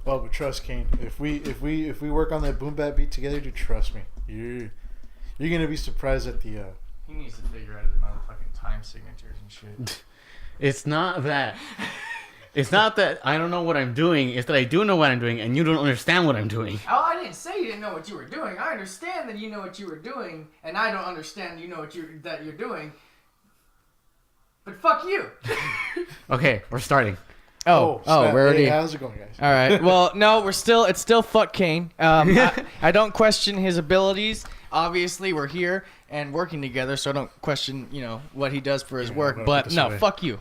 Well, but trust Kane. If we work on that boom bap beat together, dude, trust me, you're gonna be surprised at the. He needs to figure out his motherfucking time signatures and shit. It's not that. It's not that I don't know what I'm doing. It's that I do know what I'm doing, and you don't understand what I'm doing. Oh, I didn't say you didn't know what you were doing. I understand that you know what you were doing, and I don't understand you know what you're doing. But fuck you. Okay, we're starting. We're already. Hey, how's it going, guys? All right. Well, no, it's still fuck Kane. I don't question his abilities. Obviously, we're here and working together, so I don't question, what he does for his work. But no, fuck you.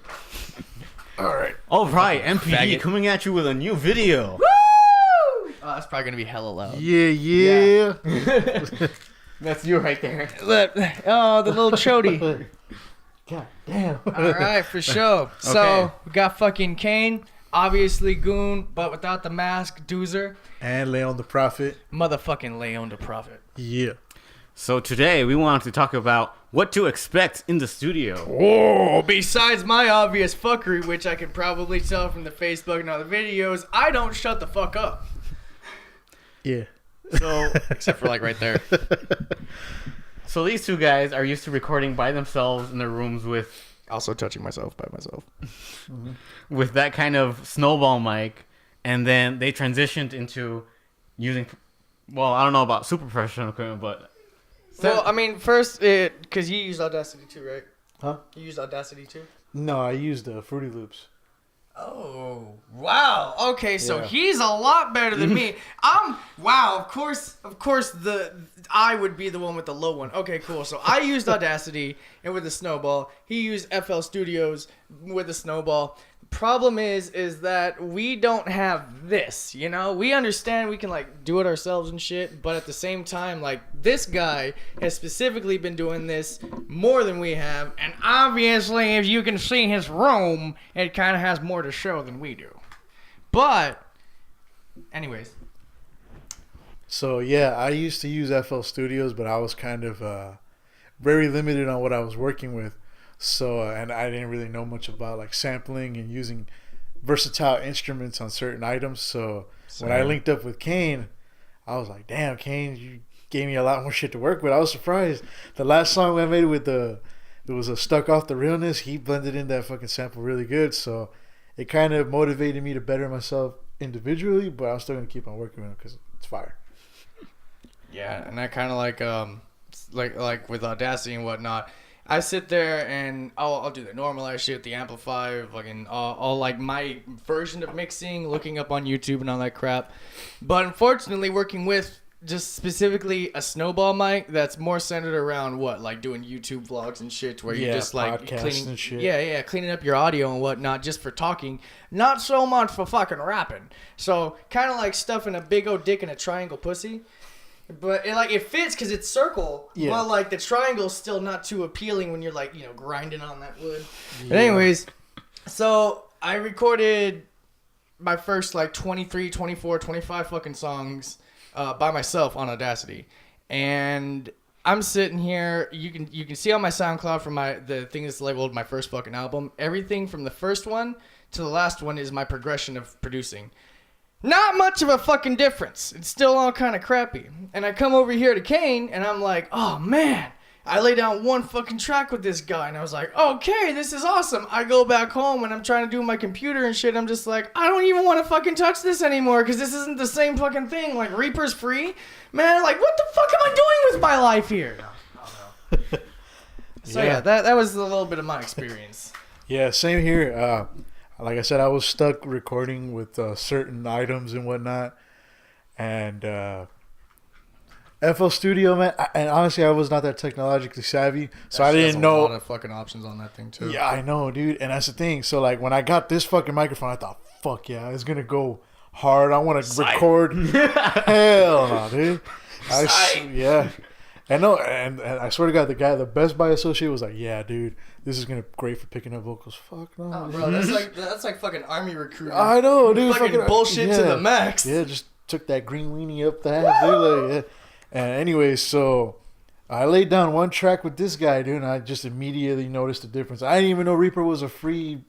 All right. All right, MPD coming at you with a new video. Woo! Oh, that's probably gonna be hella loud. Yeah. That's you right there. Oh, the little chody. God damn. All right, for sure. So we got fucking Kane, obviously Goon, but without the mask, Doozer, And Leon the Prophet. motherfucking Leon the Prophet. Yeah. So today we want to talk about what to expect in the studio. Oh, besides my obvious fuckery, which I can probably tell from the Facebook and other videos, I don't shut the fuck up. Yeah. So Except for like right there. So these two guys are used to recording by themselves in their rooms with Also touching myself by myself. that kind of snowball mic, and then they transitioned into using, well, I don't know about super professional equipment, but Well, I mean, first, because you used Audacity too, right? Huh? You used Audacity too? No, I used Fruity Loops. Oh, wow. Okay, so Yeah. he's a lot better than me. Wow, of course, I would be the one with the low one. Okay, cool. So I used Audacity and with the Snowball. He used FL Studios with the Snowball. Problem is that we don't have this, We understand we can, do it ourselves and shit, but at the same time, this guy has specifically been doing this more than we have, and obviously, if you can see his room, it kind of has more to show than we do. But, anyways. So, yeah, I used to use FL Studios, but I was kind of very limited on what I was working with. So, and I didn't really know much about sampling and using versatile instruments on certain items. So when I linked up with Kane, I was like, damn, Kane, you gave me a lot more shit to work with. I was surprised. The last song I made with it was a Stuck Off the Realness. He blended in that fucking sample really good. So it kind of motivated me to better myself individually, but I'm still going to keep on working with him because it's fire. Yeah, and I kind of like with Audacity and whatnot, I sit there and I'll do the normalized shit, the amplifier, fucking all my version of mixing, looking up on YouTube and all that crap. But unfortunately, working with just specifically a Snowball mic that's more centered around doing YouTube vlogs and shit, where you just podcasts and shit. Yeah, cleaning up your audio and whatnot just for talking, not so much for fucking rapping. So kind of like stuffing a big old dick in a triangle pussy. But it fits because it's circle, but the triangle's still not too appealing when you're grinding on that wood. Yeah. But anyways, so I recorded my first 23, 24, 25 fucking songs by myself on Audacity, and I'm sitting here. You can see on my SoundCloud from the thing that's labeled my first fucking album. Everything from the first one to the last one is my progression of producing. Not much of a fucking difference. It's still all kind of crappy. And I come over here to Kane, and I'm like, oh, man. I lay down one fucking track with this guy, and I was like, okay, this is awesome. I go back home, and I'm trying to do my computer and shit. I'm just like, I don't even want to fucking touch this anymore, because this isn't the same fucking thing. Reaper's free? Man, what the fuck am I doing with my life here? No. So, yeah, that was a little bit of my experience. Yeah, same here. Like I said, I was stuck recording with certain items and whatnot, and FL Studio, man. And honestly, I was not that technologically savvy, so I didn't know. A lot of fucking options on that thing too. Yeah, I know, dude. And that's the thing. So when I got this fucking microphone, I thought, fuck yeah, it's gonna go hard. I want to record. Hell no, dude. Yeah. I know, and I swear to God, the Best Buy associate was like, "Yeah, dude, this is gonna be great for picking up vocals." Fuck no, oh, bro, that's like fucking army recruiting. I know, dude. Fucking bullshit to the max. Yeah, just took that green weenie up the ass, dude. Yeah. And anyway, so I laid down one track with this guy, dude, and I just immediately noticed the difference. I didn't even know Reaper was a free,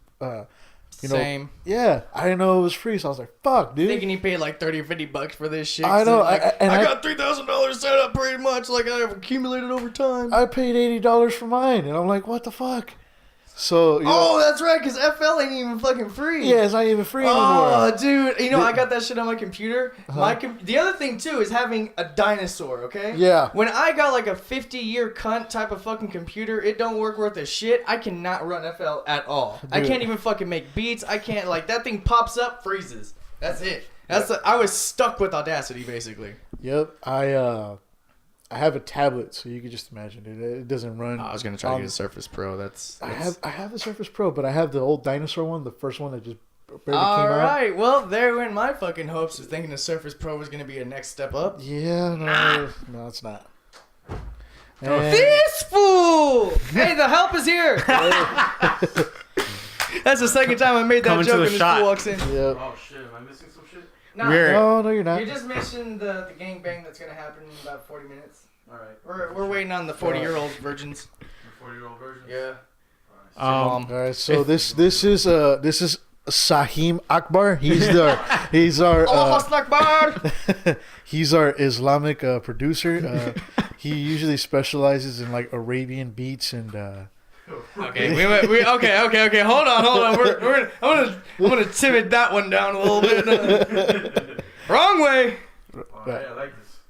Same. Yeah, I didn't know it was free, so I was like, "Fuck, dude!" Thinking he paid like $30 or $50 for this shit. I know. Like, I got $3,000 set up pretty much. Like I've accumulated over time. I paid $80 for mine, and I'm like, "What the fuck?" So that's right, because FL ain't even fucking free. yeah, it's not even free anymore. Oh, dude, I got that shit on my computer. The other thing too is having a dinosaur. Okay. Yeah. When I got like a 50-year cunt type of fucking computer, it don't work worth a shit. I cannot run FL at all. Dude. I can't even fucking make beats. I can't that thing pops up, freezes. That's it. I was stuck with Audacity basically. Yep. I have a tablet, so you can just imagine it doesn't run. I was gonna try to get a Surface Pro. I have a Surface Pro, but I have the old dinosaur one, the first one that just barely all came out. right, well, there went my fucking hopes of thinking the Surface Pro was gonna be a next step up. Yeah, no, it's not. And This fool! Hey, the help is here. That's the second time I made that Coming to joke, the and this shot. fool walks in. Yep. Oh shit, am I missing some shit? No, No, you're not. you just mentioned the gangbang that's gonna happen in about 40 minutes. Alright. We're waiting on the 40-year-old virgins. The 40-year-old version? Yeah. All right, so this is Sahim Akbar. He's our Allah Akbar. he's our Islamic producer. He usually specializes in like Arabian beats and. Okay, okay. Hold on. I'm gonna timid that one down a little bit. Wrong way. Alright, I like this.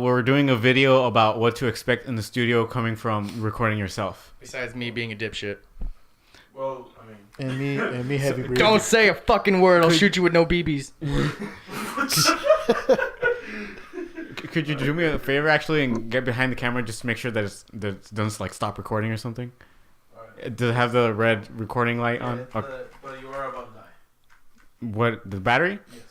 We're doing a video about what to expect in the studio coming from recording yourself. Besides me being a dipshit. Well, I mean... And me heavy breathing. Don't say a fucking word. I'll shoot you with no BBs. Could you do me a favor actually and get behind the camera just to make sure that it doesn't like stop recording or something? Alright. Does it have the red recording light on? Yeah, but you are about to die. What, the battery? Yes.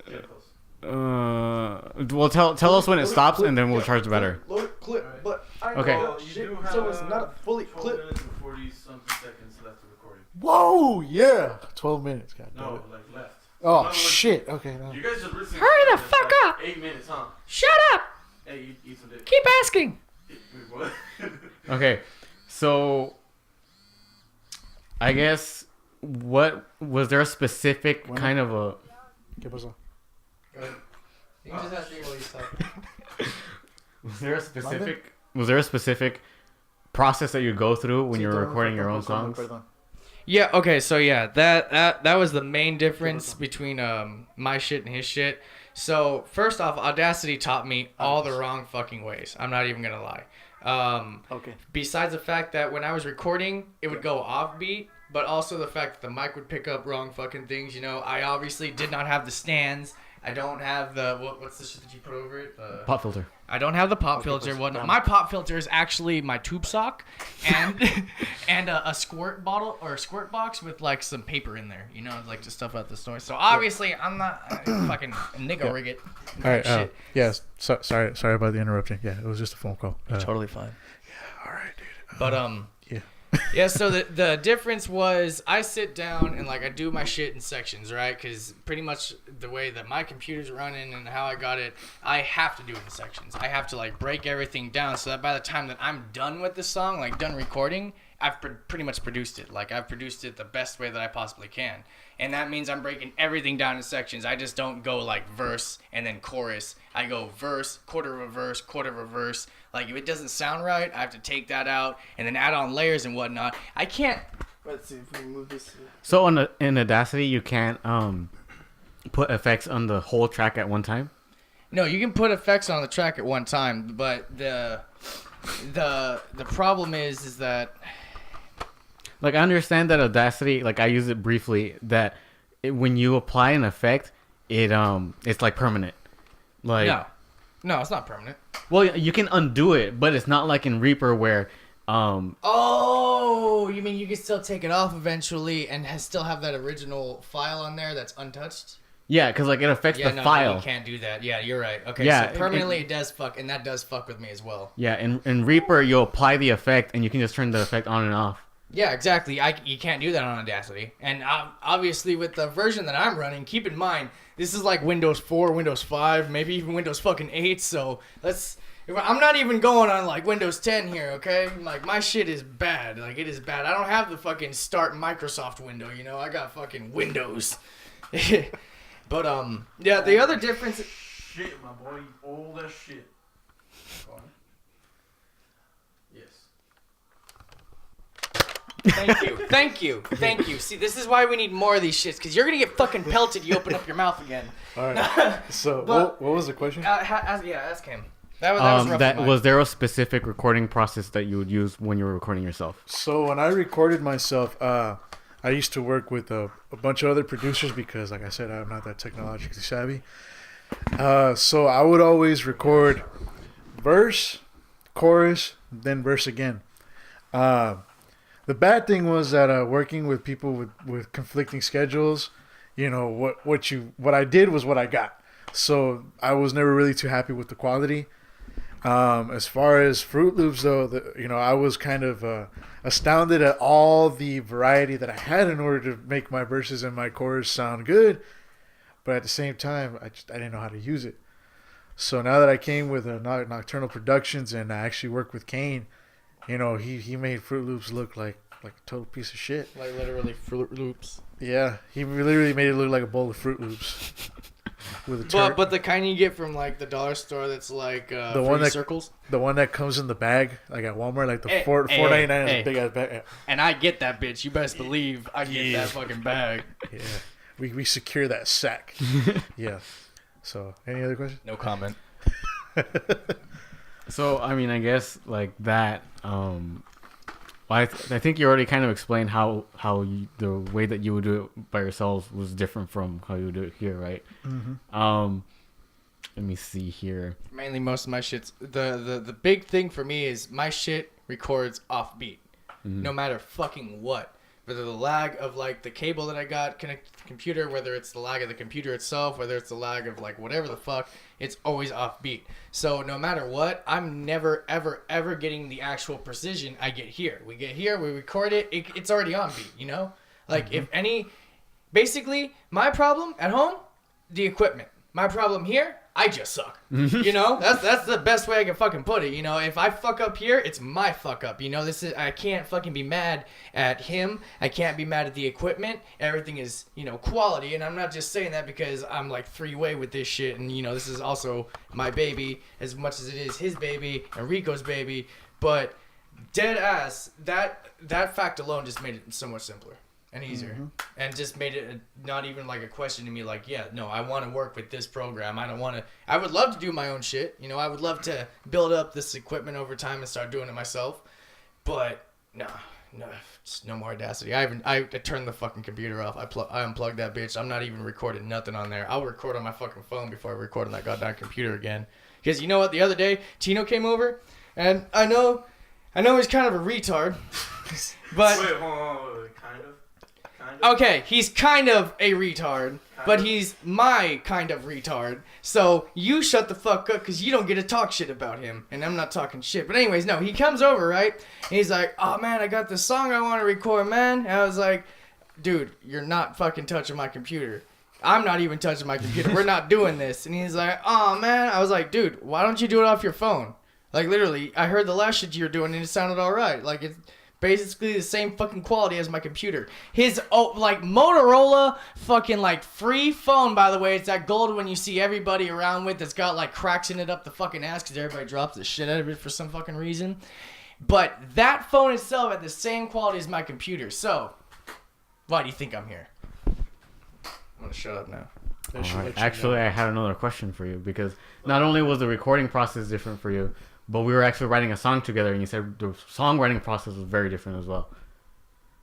Get close. Well, tell us when it stops and then we'll charge the battery. Load clip, but I Okay. know shit, so it's not a fully 12 clip. minutes and 40-something seconds left of recording. Whoa, yeah. 12 minutes, God damn No, it. like left. Oh, In other words, shit. Okay. No. You guys should listen. Hurry the to fuck like up. 8 minutes, huh? Shut up! Hey, eat some dick. Keep asking. What? Okay, so I guess what was there a specific Bueno. kind of a ¿Qué pasó? You just have to be released. was there a specific process that you go through when you're recording your own songs? Yeah, okay, so yeah, that was the main difference between my shit and his shit. So, first off, Audacity taught me all the wrong fucking ways. I'm not even gonna lie. Okay. Besides the fact that when I was recording, it would go off beat, but also the fact that the mic would pick up wrong fucking things. I obviously did not have the stands. I don't have the what's the shit that you put over it? Pop filter. I don't have the pop filter. Whatnot. My pop filter is actually my tube sock and and a squirt bottle or a squirt box with like some paper in there. Like just stuff out the store. So obviously I'm not fucking nigga rig it. All right. Shit. Yes. Sorry about the interruption. Yeah, it was just a phone call. Totally fine. All right, dude. But Yeah. yeah, so the difference was I sit down and like I do my shit in sections, right? Because pretty much the way that my computer's running and how I got it, I have to do it in sections. I have to like break everything down so that by the time that I'm done with the song, like done recording, I've pretty much produced it. Like I've produced it the best way that I possibly can. And that means I'm breaking everything down in sections. I just don't go like verse and then chorus. I go verse, quarter of a verse, quarter of a verse. Like if it doesn't sound right, I have to take that out and then add on layers and whatnot. I can't. Let's see if we can move this. So in Audacity, you can't put effects on the whole track at one time. No, you can put effects on the track at one time, but the problem is that. Like I understand that Audacity, like I use it briefly, that when you apply an effect, it's like permanent. Like no, it's not permanent. Well, you can undo it, but it's not like in Reaper where Oh, you mean you can still take it off eventually and still have that original file on there that's untouched? Yeah, because like it affects the no, file. You can't do that. Yeah, you're right. Okay, Yeah, so permanently it does fuck, and that does fuck with me as well. Yeah, in Reaper you'll apply the effect and you can just turn the effect on and off. Yeah, exactly. You can't do that on Audacity. And obviously with the version that I'm running, keep in mind, this is like Windows 4, Windows 5, maybe even Windows fucking 8. So I'm not even going on like Windows 10 here, okay? Like my shit is bad. Like it is bad. I don't have the fucking start Microsoft window, you know? I got fucking Windows. But yeah, the other difference. Shit, my boy, all that shit. Yes. Thank you. See, this is why we need more of these shits, because you're going to get fucking pelted. You open up your mouth again. All right. So, what was the question? Ask him. That was rough. Was there a specific recording process that you would use when you were recording yourself? So, when I recorded myself, I used to work with a bunch of other producers because, like I said, I'm not that technologically savvy. So, I would always record verse, chorus, then verse again. The bad thing was that working with people with conflicting schedules, you know, what I did was what I got. So I was never really too happy with the quality. As far as Fruit Loops, though, I was kind of astounded at all the variety that I had in order to make my verses and my chorus sound good. But at the same time, I didn't know how to use it. So now that I came with Nocturnal Productions and I actually worked with KAIN, you know, he made Fruit Loops look like a total piece of shit. Like literally Fruit Loops. Yeah, he literally made it look like a bowl of Fruit Loops. With a but the kind you get from like the dollar store that's like the one that circles. The one that comes in the bag, like at Walmart, like the $4.99 is a big ass bag. And I get that bitch. You best believe I get that fucking bag. Yeah, we secure that sack. Yeah. So, any other questions? No comment. So, I mean, I guess like that. I think you already kind of explained how the way that you would do it by yourselves was different from how you would do it here, right? Mm-hmm. Let me see here. Mainly, most of my shit's the big thing for me is my shit records off beat, no matter fucking what. Whether the lag of like the cable that I got connected to the computer, whether it's the lag of the computer itself, whether it's the lag of like whatever the fuck, it's always off beat. So no matter what, I'm never ever getting the actual precision I get here. We get here, we record it, it's already on beat, you know? Like basically my problem at home, the equipment. My problem here, I just suck. You know, that's the best way I can fucking put it. You know, if I fuck up here, it's my fuck up. You know, I can't fucking be mad at him. I can't be mad at the equipment. Everything is, you know, quality. And I'm not just saying that because I'm like three-way with this shit. And, you know, this is also my baby as much as it is his baby and Rico's baby. But dead ass, that fact alone just made it so much simpler and easier, and just made it not even like a question to me. Like, yeah, no, I want to work with this program. I would love to do my own shit. You know, I would love to build up this equipment over time and start doing it myself. But no, just no more Audacity. I turned the fucking computer off. I unplugged that bitch. I'm not even recording nothing on there. I'll record on my fucking phone before I record on that goddamn computer again. Because you know what? The other day, Tino came over, and I know he's kind of a retard, but Wait, hold on. Kind of? Okay, he's kind of a retard, but he's my kind of retard. So you shut the fuck up because you don't get to talk shit about him. And I'm not talking shit. But anyways, no, he comes over, right? And he's like, oh man, I got this song I want to record, man. And I was like, dude, you're not fucking touching my computer. I'm not even touching my computer. We're not doing this. And he's like, oh man. I was like, dude, why don't you do it off your phone? Like literally, I heard the last shit you were doing and it sounded alright. Like it's basically the same fucking quality as my computer. His like Motorola fucking like free phone, by the way. It's that gold one you see everybody around with that's got like cracks in it up the fucking ass because everybody drops the shit out of it for some fucking reason. But that phone itself had the same quality as my computer. So why do you think I'm here? I'm gonna shut up now. Right. Actually, I had another question for you because not only was the recording process different for you, but we were actually writing a song together, and you said the songwriting process was very different as well.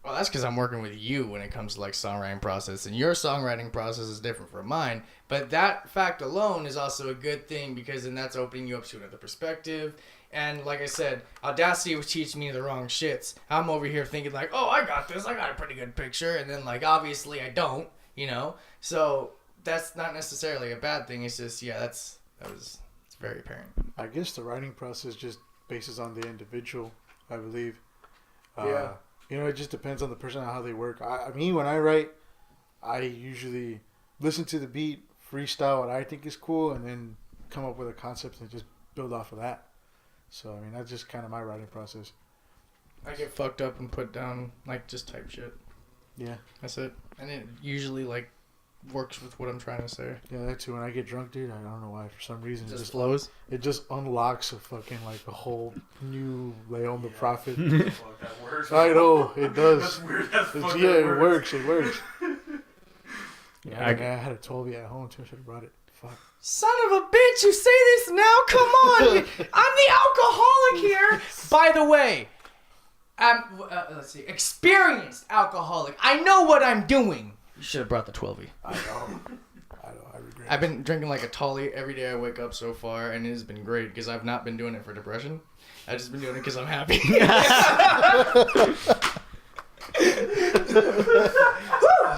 Well, that's because I'm working with you when it comes to like songwriting process, and your songwriting process is different from mine. But that fact alone is also a good thing because then that's opening you up to another perspective. And like I said, Audacity was teaching me the wrong shits. I'm over here thinking like, oh, I got this. I got a pretty good picture. And then like, obviously I don't, you know? So that's not necessarily a bad thing. It's just, yeah, it's very apparent. I guess the writing process just bases on the individual, I believe. Yeah. You know, it just depends on the person and how they work. I mean, when I write, I usually listen to the beat, freestyle what I think is cool, and then come up with a concept and just build off of that. So I mean, that's just kind of my writing process. I get fucked up and put down like just type shit. Yeah. That's it. And it usually like works with what I'm trying to say. Yeah, that too. When I get drunk, dude, I don't know why. For some reason, Just flows. It just unlocks a fucking like a whole new lay on the prophet. Fuck, that works. I know it does. That's weird. That's fuck, Yeah, that it works. It works. Yeah, I had a 12 at home too. I should have brought it. Fuck. Son of a bitch, you say this now? Come on. I'm the alcoholic here. By the way, let's see. Experienced alcoholic. I know what I'm doing. You should have brought the 12. I know. I regret. I've been drinking like a Tolly every day I wake up so far, and it has been great because I've not been doing it for depression. I've just been doing it because I'm happy.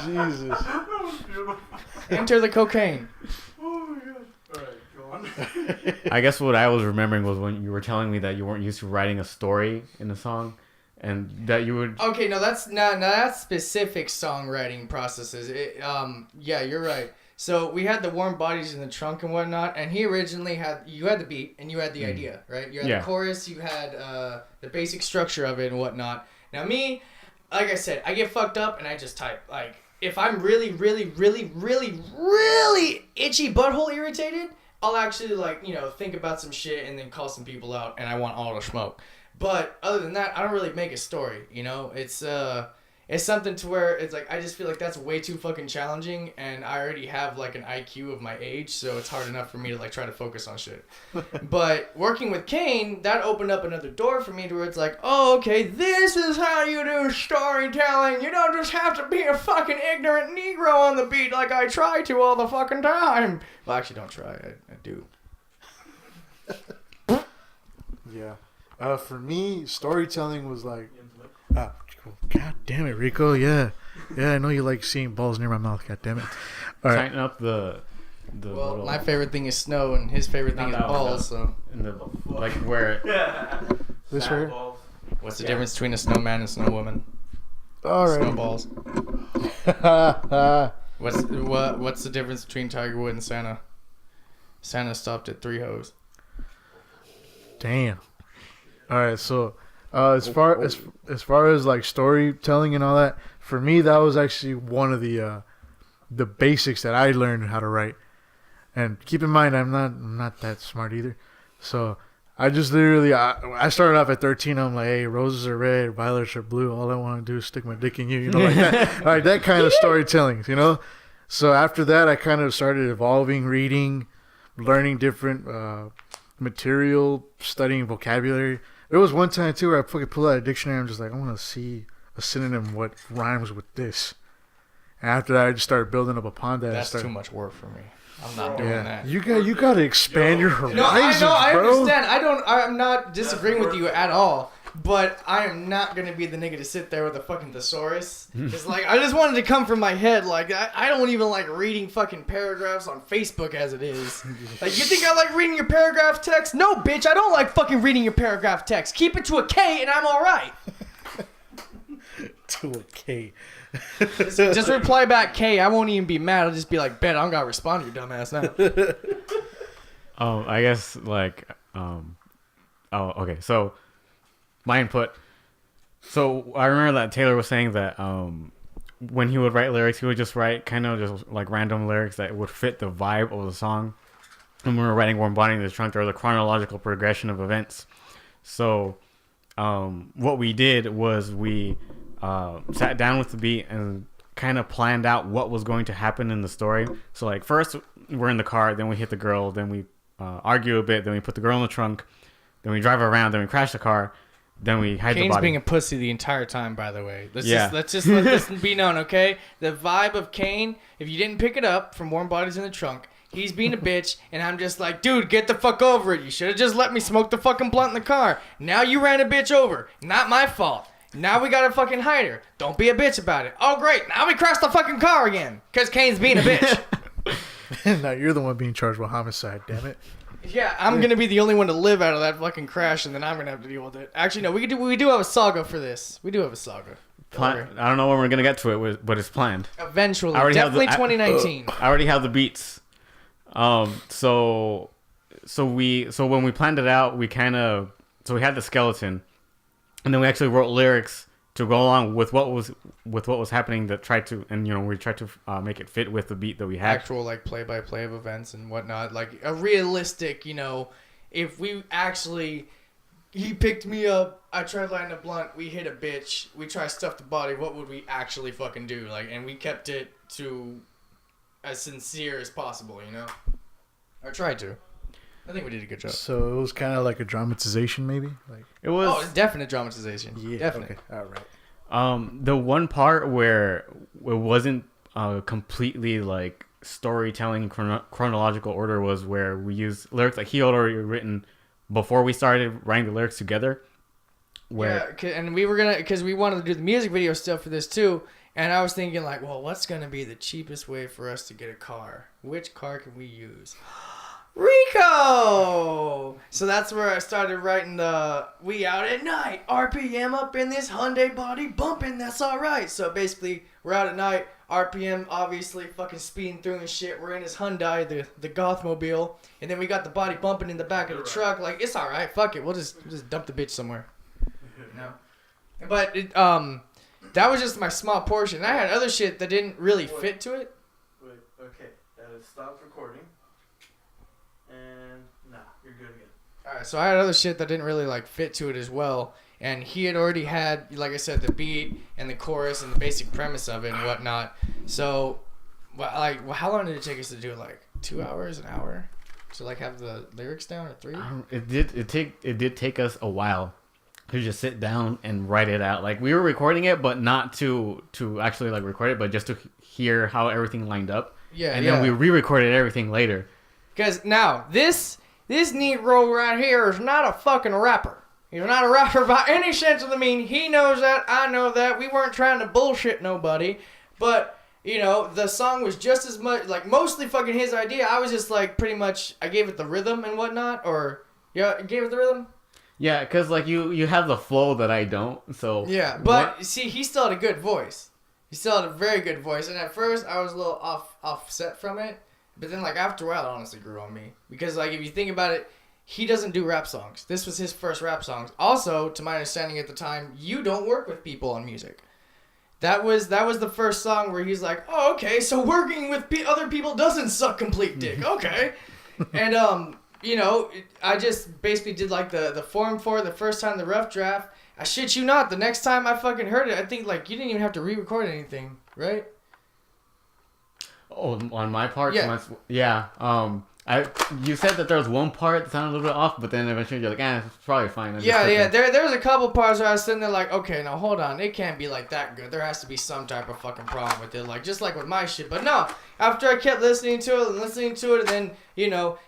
Jesus. Enter the cocaine. Oh my god. Alright, go on. I guess what I was remembering was when you were telling me that you weren't used to writing a story in a song, and that you would. Okay, no, that's not that's specific songwriting processes. Yeah, you're right. So we had the Warm Bodies in the Trunk and whatnot, and he originally you had the beat and you had the idea, right? You had the chorus, you had the basic structure of it and whatnot. Now me, like I said, I get fucked up and I just type. Like if I'm really, really, really, really, really itchy butthole irritated, I'll actually think about some shit and then call some people out, and I want all the smoke. But other than that, I don't really make a story. It's something to where it's like I just feel like that's way too fucking challenging, and I already have like an IQ of my age, so it's hard enough for me to like try to focus on shit. But working with KAIN, that opened up another door for me to where it's like, oh, okay, this is how you do storytelling. You don't just have to be a fucking ignorant Negro on the beat like I try to all the fucking time. Well, actually, don't try. I do. Yeah. For me, storytelling was like. God damn it, Rico. Yeah, I know you like seeing balls near my mouth. God damn it. All right. Tighten up the. Well, little, my favorite thing is snow, and his favorite thing is balls. So. And like where. Yeah. This right here. What's the difference between a snowman and snowwoman? All right. Snowballs. What's the difference between Tiger Woods and Santa? Santa stopped at 3 hoes. Damn. All right, so as far as like storytelling and all that, for me that was actually one of the basics that I learned how to write. And keep in mind, I'm not that smart either. So I just literally I started off at 13. I'm like, hey, roses are red, violets are blue. All I want to do is stick my dick in you, like that. Like that kind of storytelling, So after that, I kind of started evolving, reading, learning different material, studying vocabulary. There was one time too where I fucking pulled out a dictionary. I'm just like, I want to see a synonym what rhymes with this. And after that, I just started building up upon that. That's too much work for me. I'm not doing that. You got to expand your horizons, I bro. understand. I'm not disagreeing with you at all. But I am not gonna be the nigga to sit there with a fucking thesaurus. It's like I just wanted to come from my head. Like I don't even like reading fucking paragraphs on Facebook as it is. Like you think I like reading your paragraph text? No, bitch. I don't like fucking reading your paragraph text. Keep it to a K and I'm all right. To a K. Just reply back K. I won't even be mad. I'll just be like, bet I don't gotta respond to your dumb ass now. I guess like okay, so. My input. So I remember that Taylor was saying that when he would write lyrics, he would just write kind of just like random lyrics that would fit the vibe of the song. And when we were writing Warm Body in the Trunk, there was a chronological progression of events. So what we did was we sat down with the beat and kind of planned out what was going to happen in the story. So like first we're in the car, then we hit the girl, then we argue a bit, then we put the girl in the trunk, then we drive around, then we crash the car. Then we hide the body. Kane's being a pussy the entire time, by the way. Let's just let this be known, okay? The vibe of Kane, if you didn't pick it up from Warm Bodies in the Trunk, he's being a bitch, and I'm just like, dude, get the fuck over it. You should have just let me smoke the fucking blunt in the car. Now you ran a bitch over. Not my fault. Now we gotta fucking hide her. Don't be a bitch about it. Oh, great. Now we crashed the fucking car again. Because Kane's being a bitch. Now you're the one being charged with homicide, damn it. Yeah, I'm gonna be the only one to live out of that fucking crash, and then I'm gonna have to deal with it. Actually, no, we do have a saga for this. We do have a saga. I don't know when we're gonna get to it, but it's planned. Eventually, definitely 2019. I already have the beats. So when we planned it out, we kind of so we had the skeleton, and then we actually wrote lyrics to go along with what was happening that tried to, and we tried to make it fit with the beat that we had. Actual like play-by-play of events and whatnot, like a realistic, if we actually, he picked me up, I tried lighting a blunt, we hit a bitch, we tried stuff the body, what would we actually fucking do? Like, and we kept it to as sincere as possible, I tried to. I think we did a good job. So it was kind of like a dramatization, maybe. Like It was. Oh, definite dramatization. Yeah, definitely. Okay. All right. The one part where it wasn't completely like storytelling chronological order was where we used lyrics that he had already written before we started writing the lyrics together. Yeah, and we were because we wanted to do the music video stuff for this too. And I was thinking like, well, what's going to be the cheapest way for us to get a car? Which car can we use? Rico! So that's where I started writing the "We out at night, RPM up in this Hyundai body bumping, that's alright." So basically, we're out at night, RPM obviously fucking speeding through and shit. We're in his Hyundai, the Gothmobile, and then we got the body bumping in the back of the truck. Like, it's alright, fuck it, we'll just dump the bitch somewhere. No. But that was just my small portion. I had other shit that didn't really fit to it. Wait, okay, that has stopped recording. And nah, you're good again. Alright, so I had other shit that didn't really like fit to it as well. And he had already had, like I said, the beat and the chorus and the basic premise of it and whatnot. So, how long did it take us to do it? Like 2 hours, an hour, to like have the lyrics down, or 3? It did take us a while to just sit down and write it out. Like, we were recording it, but not to actually like record it, but just to hear how everything lined up. Yeah, and then we re-recorded everything later. Because now this Negro right here is not a fucking rapper. He's not a rapper by any sense of the mean. He knows that. I know that. We weren't trying to bullshit nobody. But, the song was just as much, like, mostly fucking his idea. I was just, like, pretty much, I gave it the rhythm and whatnot. Or, yeah, gave it the rhythm? Yeah, because, like, you have the flow that I don't, so... Yeah, but, see, he still had a good voice. He still had a very good voice. And at first, I was a little offset from it. But then, like, after a while, it honestly grew on me. Because, like, if you think about it, he doesn't do rap songs. This was his first rap songs. Also, to my understanding at the time, you don't work with people on music. That was the first song where he's like, oh, okay, so working with other people doesn't suck complete dick. Okay. And, I just basically did, like, the form for it the first time, the rough draft. I shit you not, the next time I fucking heard it, I think, like, you didn't even have to re-record anything, right? Oh, on my part? Yeah. You said that there was one part that sounded a little bit off, but then eventually you're like, it's probably fine. Yeah. There was a couple parts where I was sitting there like, okay, now hold on. It can't be like that good. There has to be some type of fucking problem with it. Like, just like with my shit. But no, after I kept listening to it, and then,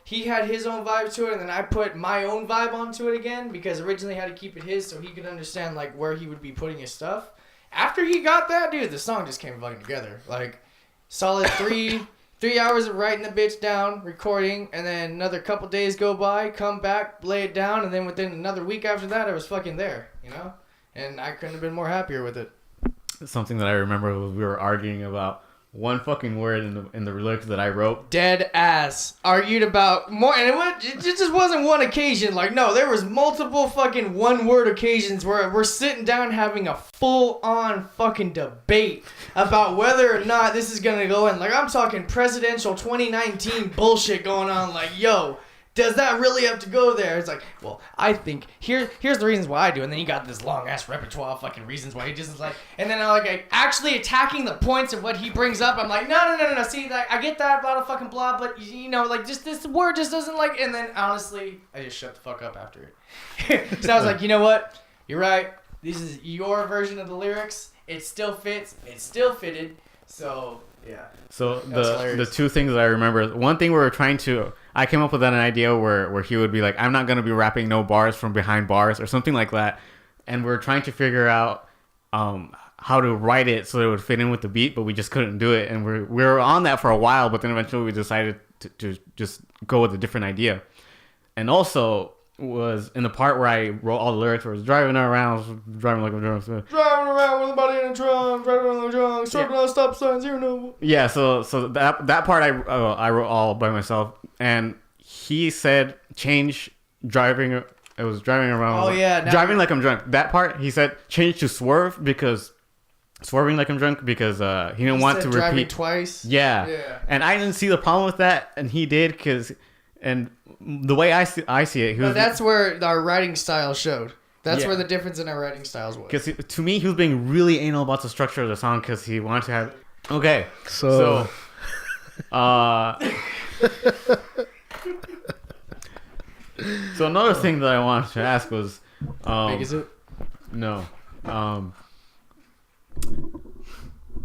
he had his own vibe to it, and then I put my own vibe onto it again, because originally I had to keep it his so he could understand, like, where he would be putting his stuff. After he got that, dude, the song just came fucking together. Like, solid 3 hours of writing the bitch down, recording, and then another couple days go by, come back, lay it down, and then within another week after that, I was fucking there, And I couldn't have been more happier with it. Something that I remember was we were arguing about one fucking word in the lyrics that I wrote. Dead ass. Argued about more, and it just wasn't one occasion. Like, no, there was multiple fucking one-word occasions where we're sitting down having a full-on fucking debate about whether or not this is gonna go in. Like, I'm talking presidential 2019 bullshit going on. Like, yo, does that really have to go there? It's like, well, I think here's the reasons why I do, and then you got this long ass repertoire of fucking reasons why he just is like, and then like actually attacking the points of what he brings up. I'm like, no. See, like, I get that blah fucking blah, but like just this word just doesn't like. And then honestly, I just shut the fuck up after it. So I was like, you know what? You're right. This is your version of the lyrics. It still fits. It still fitted. So yeah. So the two things that I remember, one thing I came up with an idea where he would be like, I'm not going to be rapping no bars from behind bars or something like that. And we're trying to figure out how to write it so it would fit in with the beat, but we just couldn't do it. And we were on that for a while, but then eventually we decided to just go with a different idea. And also was in the part where I wrote all the lyrics where I was driving around with a body in a trunk, driving around in a trunk, circling on stop signs, Yeah, so that part I wrote all by myself. And he said change driving it was driving around. Oh, yeah, driving like I'm drunk. That part he said change to swerve because swerving like I'm drunk because he didn't want to driving repeat twice. Yeah, and I didn't see the problem with that, and he did and the way I see it, But that's where our writing style showed. That's Yeah. where the difference in our writing styles was. Because to me, he was being really anal about the structure of the song because he wanted to have. Okay, So so another thing that I wanted to ask was, Big is it? no,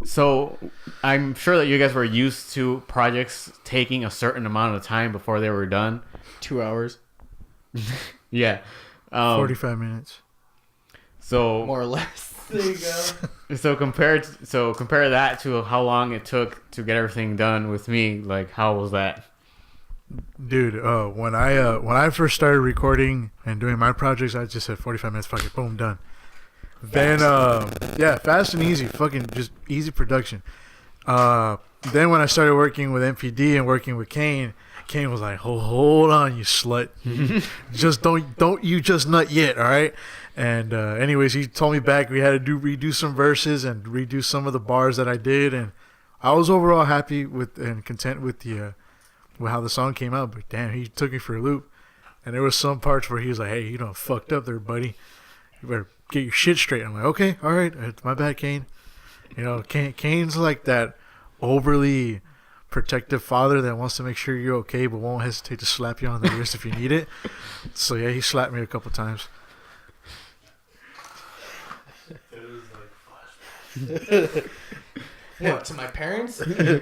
so I'm sure that you guys were used to projects taking a certain amount of time before they were done. 2 hours, Yeah, 45 minutes. so more or less. There you go. So compare that to how long it took to get everything done with me. Like, how was that? Dude, when I first started recording and doing my projects, I just said 45 minutes, fuck it, boom, done. Then, yeah, fast and easy, fucking just easy production. Then when I started working with MPD and working with KAIN was like, hold on, you slut. Just don't you just nut yet, all right? And anyways, he told me back we had to redo some verses and redo some of the bars that I did, and I was overall happy with and content with with how the song came out. But damn, he took me for a loop, and there was some parts where he was like, "Hey, you done fucked up there, buddy. You better get your shit straight." I'm like, "Okay, all right, it's my bad, KAIN." You know, KAIN's like that overly protective father that wants to make sure you're okay, but won't hesitate to slap you on the wrist if you need it. So yeah, he slapped me a couple times. What, to my parents? Hey,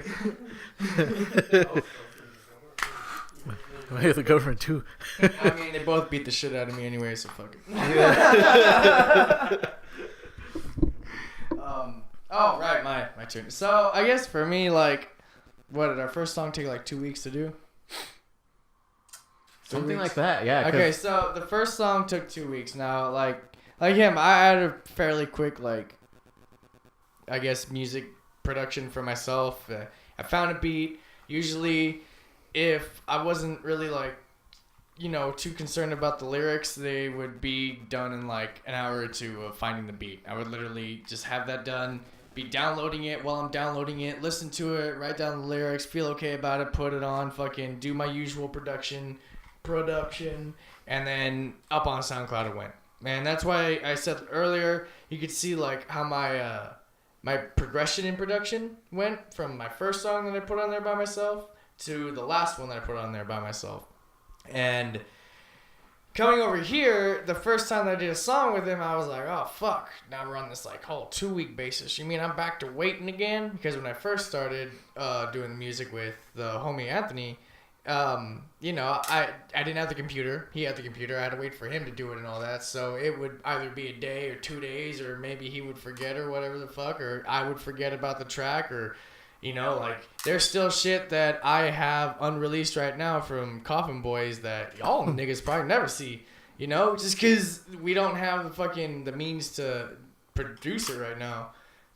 the government too. I mean, they both beat the shit out of me anyway, so fuck it. Oh, right, my turn. So, I guess for me, like, what did our first song take like 2 weeks to do? Something like that, yeah. Okay, so the first song took 2 weeks. Now, like him, I had a fairly quick, like, I guess, music production for myself. I found a beat. Usually, if I wasn't really, like, you know, too concerned about the lyrics, they would be done in, like, an hour or two of finding the beat. I would literally just have that done, be downloading it while I'm downloading it, listen to it, write down the lyrics, feel okay about it, put it on, fucking do my usual production, and then up on SoundCloud it went. Man, that's why I said earlier, you could see, like, how my progression in production went from my first song that I put on there by myself to the last one that I put on there by myself. And coming over here, the first time that I did a song with him, I was like, oh, fuck. Now we're on this, like, whole 2-week basis. You mean I'm back to waiting again? Because when I first started doing the music with the homie Anthony, you know, I didn't have the computer. He had the computer. I had to wait for him to do it and all that. So it would either be a day or 2 days, or maybe he would forget or whatever the fuck, or I would forget about the track, or, you know, like, there's still shit that I have unreleased right now from Coffin Boys that y'all niggas probably never see, you know, just because we don't have the means to produce it right now.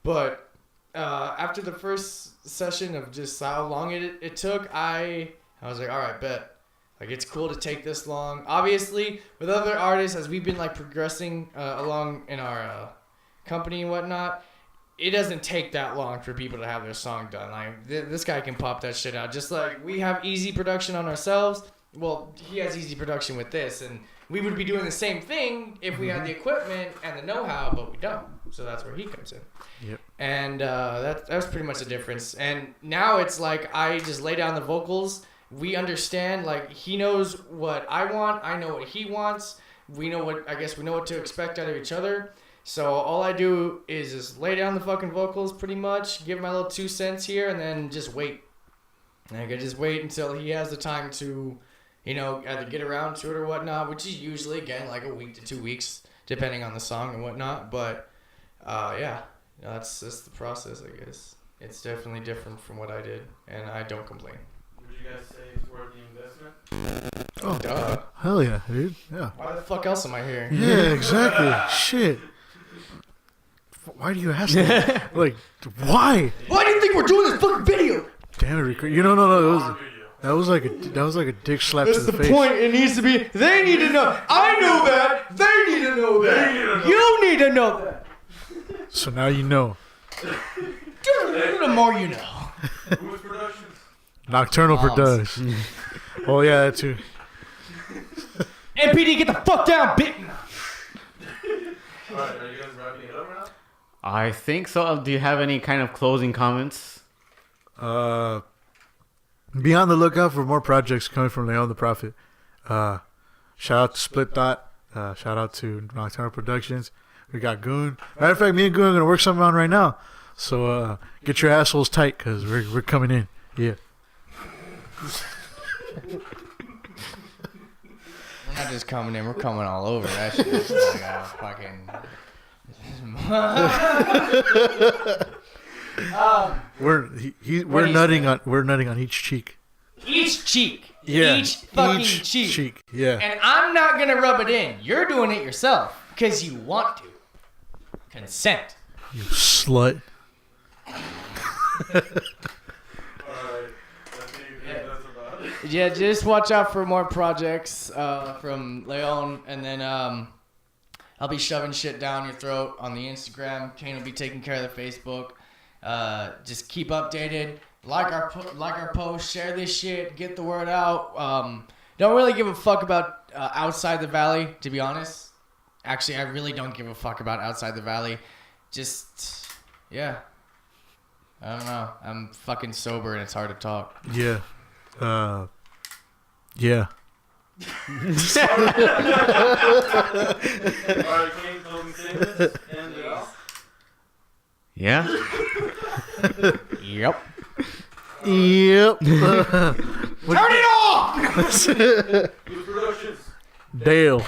But after the first session of just how long it took, I was like, all right, bet. Like, it's cool to take this long. Obviously, with other artists, as we've been, like, progressing along in our company and whatnot, it doesn't take that long for people to have their song done. Like, this guy can pop that shit out. Just like we have easy production on ourselves, well, he has easy production with this. And we would be doing the same thing if we had the equipment and the know-how, but we don't. So that's where he comes in. Yep. And that's pretty much the difference. And now it's like I just lay down the vocals. We understand, like, he knows what I want. I know what he wants. We know what to expect out of each other. So all I do is just lay down the fucking vocals pretty much, give my little 2 cents here, and then just wait. And I can just wait until he has the time to, you know, either get around to it or whatnot, which is usually, again, like a week to 2 weeks, depending on the song and whatnot. But, yeah, that's the process, I guess. It's definitely different from what I did, and I don't complain. Would you guys say it's worth the investment? Oh, duh. Hell yeah, dude. Yeah. Why the fuck else am I here? Yeah, exactly. Shit. Why do you ask that? Like, why? Why do you think we're doing this fucking video? Damn it, Rico. You know, no. It was. That was like a dick slap That's to the the face. point. It needs to be. They need to know. I know that. They need to know that. You need to know that. So now you know. The more you know. Who's Productions? Nocturnal Moms. Production. Oh yeah, that too. MPD, get the fuck down, bitch. Alright, are you guys wrapping it up now? I think so. Do you have any kind of closing comments? Be on the lookout for more projects coming from Leon the Prophet. Shout out to Split Thought. Shout out to Nocturnal Productions. We got Goon. Matter of fact, me and Goon are gonna work something on right now. So get your assholes tight, cause we're coming in. Yeah. We're not just coming in. We're coming all over that shit. Like, fucking. We're nutting on each cheek. Each cheek. Yeah. Each fucking cheek. Yeah. And I'm not gonna rub it in. You're doing it yourself because you want to. Consent. You slut. Alright, I think that's about it. Yeah, just watch out for more projects from Leon, and then I'll be shoving shit down your throat on the Instagram. Kane will be taking care of the Facebook. Just keep updated. Like our posts, share this shit, get the word out. Don't really give a fuck about Outside the Valley, to be honest. Actually, I really don't give a fuck about Outside the Valley. Just, yeah. I don't know. I'm fucking sober and it's hard to talk. Yeah. Yeah. Alright, Kane, closing statements. And Yeah. Yep. Yep. Turn it off! Who's Productions? Dale.